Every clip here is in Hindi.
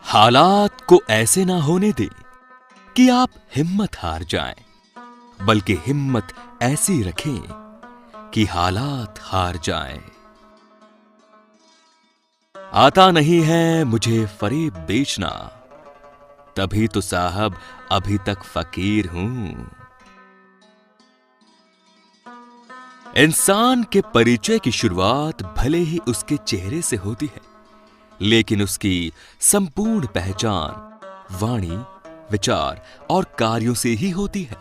हालात को ऐसे ना होने दें कि आप हिम्मत हार जाएं, बल्कि हिम्मत ऐसी रखें कि हालात हार जाएं। आता नहीं है मुझे फरेब बेचना, तभी तो साहब अभी तक फकीर हूं। इंसान के परिचय की शुरुआत भले ही उसके चेहरे से होती है, लेकिन उसकी संपूर्ण पहचान वाणी, विचार और कार्यों से ही होती है।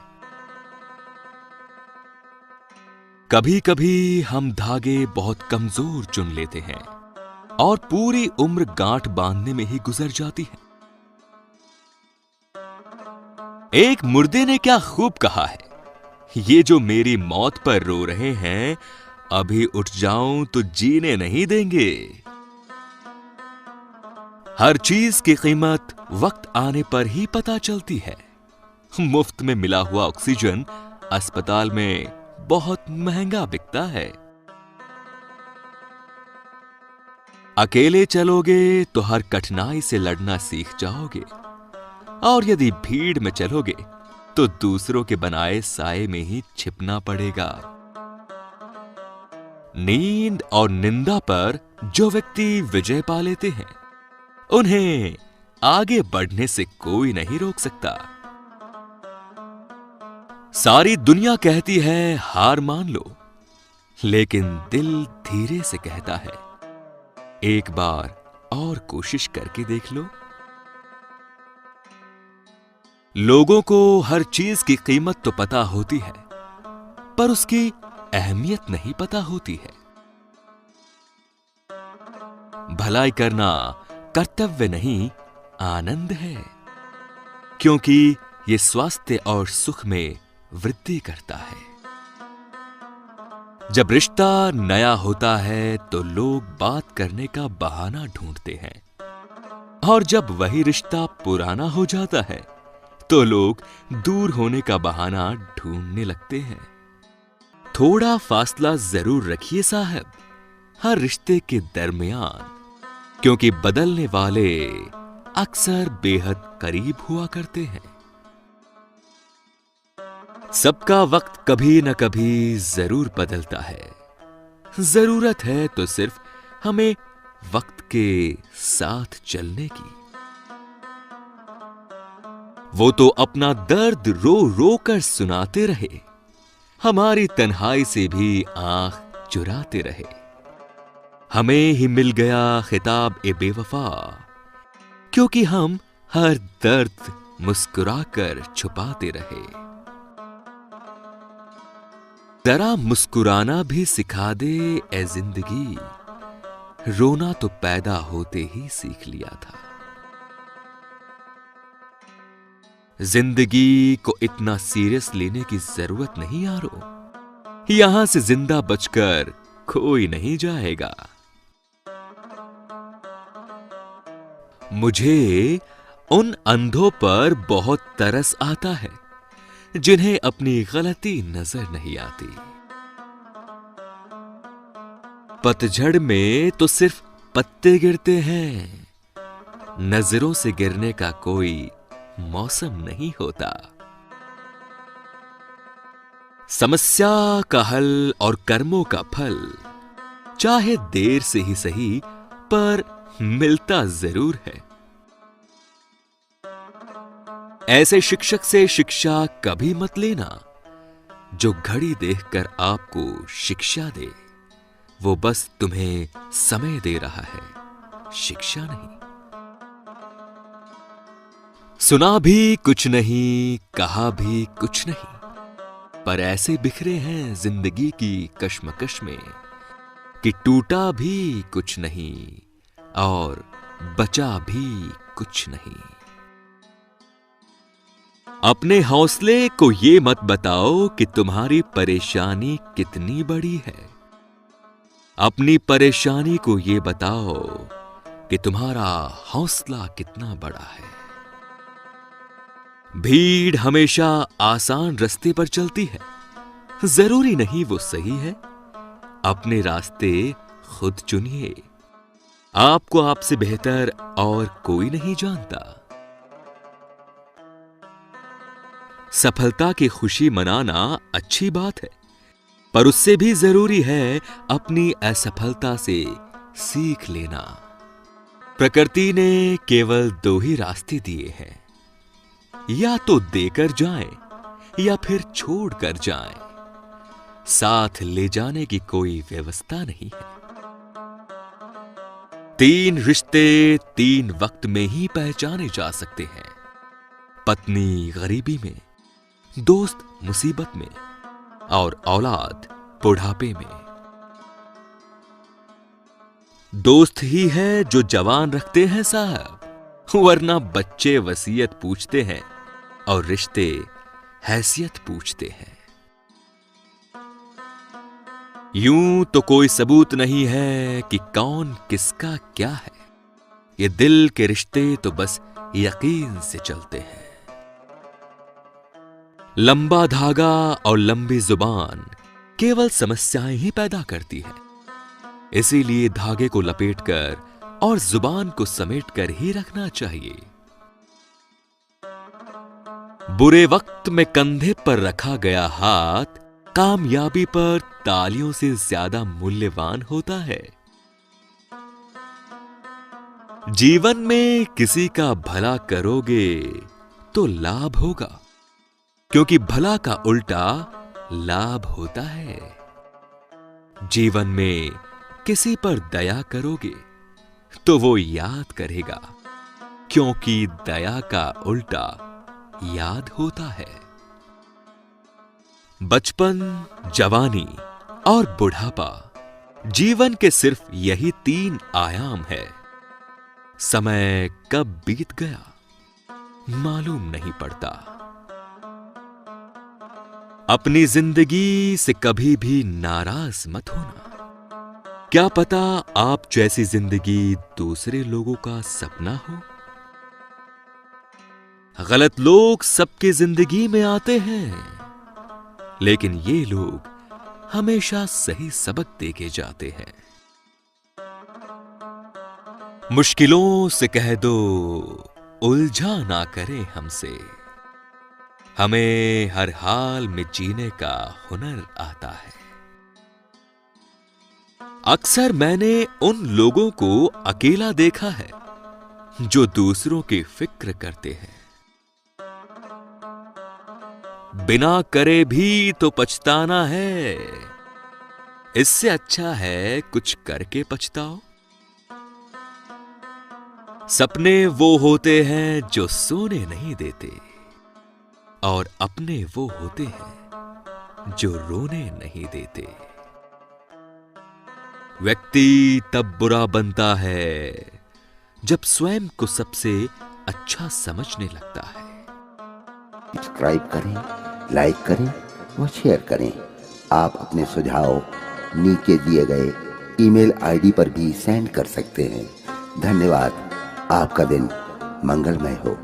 कभी कभी हम धागे बहुत कमजोर चुन लेते हैं और पूरी उम्र गांठ बांधने में ही गुजर जाती है। एक मुर्दे ने क्या खूब कहा है, ये जो मेरी मौत पर रो रहे हैं, अभी उठ जाऊं तो जीने नहीं देंगे। हर चीज की कीमत वक्त आने पर ही पता चलती है। मुफ्त में मिला हुआ ऑक्सीजन अस्पताल में बहुत महंगा बिकता है। अकेले चलोगे तो हर कठिनाई से लड़ना सीख जाओगे, और यदि भीड़ में चलोगे तो दूसरों के बनाए साए में ही छिपना पड़ेगा। नींद और निंदा पर जो व्यक्ति विजय पा लेते हैं, उन्हें आगे बढ़ने से कोई नहीं रोक सकता। सारी दुनिया कहती है हार मान लो, लेकिन दिल धीरे से कहता है एक बार और कोशिश करके देख लो। लोगों को हर चीज की कीमत तो पता होती है, पर उसकी अहमियत नहीं पता होती है। भलाई करना कर्तव्य नहीं, आनंद है, क्योंकि ये स्वास्थ्य और सुख में वृद्धि करता है। जब रिश्ता नया होता है तो लोग बात करने का बहाना ढूंढते हैं, और जब वही रिश्ता पुराना हो जाता है तो लोग दूर होने का बहाना ढूंढने लगते हैं। थोड़ा फासला जरूर रखिए साहब हर रिश्ते के दरमियान, क्योंकि बदलने वाले अक्सर बेहद करीब हुआ करते हैं। सबका वक्त कभी न कभी जरूर बदलता है। जरूरत है तो सिर्फ हमें वक्त के साथ चलने की। वो तो अपना दर्द रो रो कर सुनाते रहे, हमारी तन्हाई से भी आंख चुराते रहे। हमें ही मिल गया खिताब ए बेवफा, क्योंकि हम हर दर्द मुस्कुराकर छुपाते रहे। जरा मुस्कुराना भी सिखा दे ए जिंदगी, रोना तो पैदा होते ही सीख लिया था। जिंदगी को इतना सीरियस लेने की जरूरत नहीं यारो, यहां से जिंदा बचकर कोई नहीं जाएगा। मुझे उन अंधों पर बहुत तरस आता है जिन्हें अपनी गलती नजर नहीं आती। पतझड़ में तो सिर्फ पत्ते गिरते हैं, नजरों से गिरने का कोई मौसम नहीं होता। समस्या का हल और कर्मों का फल चाहे देर से ही सही, पर मिलता जरूर है। ऐसे शिक्षक से शिक्षा कभी मत लेना जो घड़ी देखकर आपको शिक्षा दे। वो बस तुम्हें समय दे रहा है, शिक्षा नहीं। सुना भी कुछ नहीं, कहा भी कुछ नहीं, पर ऐसे बिखरे हैं जिंदगी की कश्मकश में कि टूटा भी कुछ नहीं और बचा भी कुछ नहीं। अपने हौसले को ये मत बताओ कि तुम्हारी परेशानी कितनी बड़ी है। अपनी परेशानी को ये बताओ कि तुम्हारा हौसला कितना बड़ा है। भीड़ हमेशा आसान रास्ते पर चलती है, जरूरी नहीं वो सही है। अपने रास्ते खुद चुनिए। आपको आपसे बेहतर और कोई नहीं जानता। सफलता की खुशी मनाना अच्छी बात है, पर उससे भी जरूरी है अपनी असफलता से सीख लेना। प्रकृति ने केवल दो ही रास्ते दिए हैं, या तो देकर जाएं या फिर छोड़कर जाएं। साथ ले जाने की कोई व्यवस्था नहीं है। 3 रिश्ते 3 वक्त में ही पहचाने जा सकते हैं। पत्नी गरीबी में, दोस्त मुसीबत में और औलाद बुढ़ापे में। दोस्त ही है जो जवान रखते हैं साहब, वरना बच्चे वसीयत पूछते हैं और रिश्ते हैसियत पूछते हैं। यूं तो कोई सबूत नहीं है कि कौन किसका क्या है। ये दिल के रिश्ते तो बस यकीन से चलते हैं। लंबा धागा और लंबी जुबान केवल समस्याएं ही पैदा करती है। इसीलिए धागे को लपेटकर और जुबान को समेटकर ही रखना चाहिए। बुरे वक्त में कंधे पर रखा गया हाथ कामयाबी पर तालियों से ज्यादा मूल्यवान होता है। जीवन में किसी का भला करोगे तो लाभ होगा, क्योंकि भला का उल्टा लाभ होता है। जीवन में किसी पर दया करोगे तो वो याद करेगा, क्योंकि दया का उल्टा याद होता है। बचपन, जवानी और बुढ़ापा, जीवन के सिर्फ यही 3 आयाम है। समय कब बीत गया मालूम नहीं पड़ता। अपनी जिंदगी से कभी भी नाराज मत होना। क्या पता आप जैसी जिंदगी दूसरे लोगों का सपना हो। गलत लोग सबकी जिंदगी में आते हैं, लेकिन ये लोग हमेशा सही सबक देके जाते हैं। मुश्किलों से कह दो उलझा ना करें हमसे, हमें हर हाल में जीने का हुनर आता है। अक्सर मैंने उन लोगों को अकेला देखा है जो दूसरों की फिक्र करते हैं। बिना करे भी तो पछताना है, इससे अच्छा है कुछ करके पछताओ। सपने वो होते हैं जो सोने नहीं देते, और अपने वो होते हैं जो रोने नहीं देते। व्यक्ति तब बुरा बनता है जब स्वयं को सबसे अच्छा समझने लगता है। सब्सक्राइब करें, लाइक करें व शेयर करें। आप अपने सुझाव नीचे दिए गए ईमेल आईडी पर भी सेंड कर सकते हैं। धन्यवाद। आपका दिन मंगलमय हो।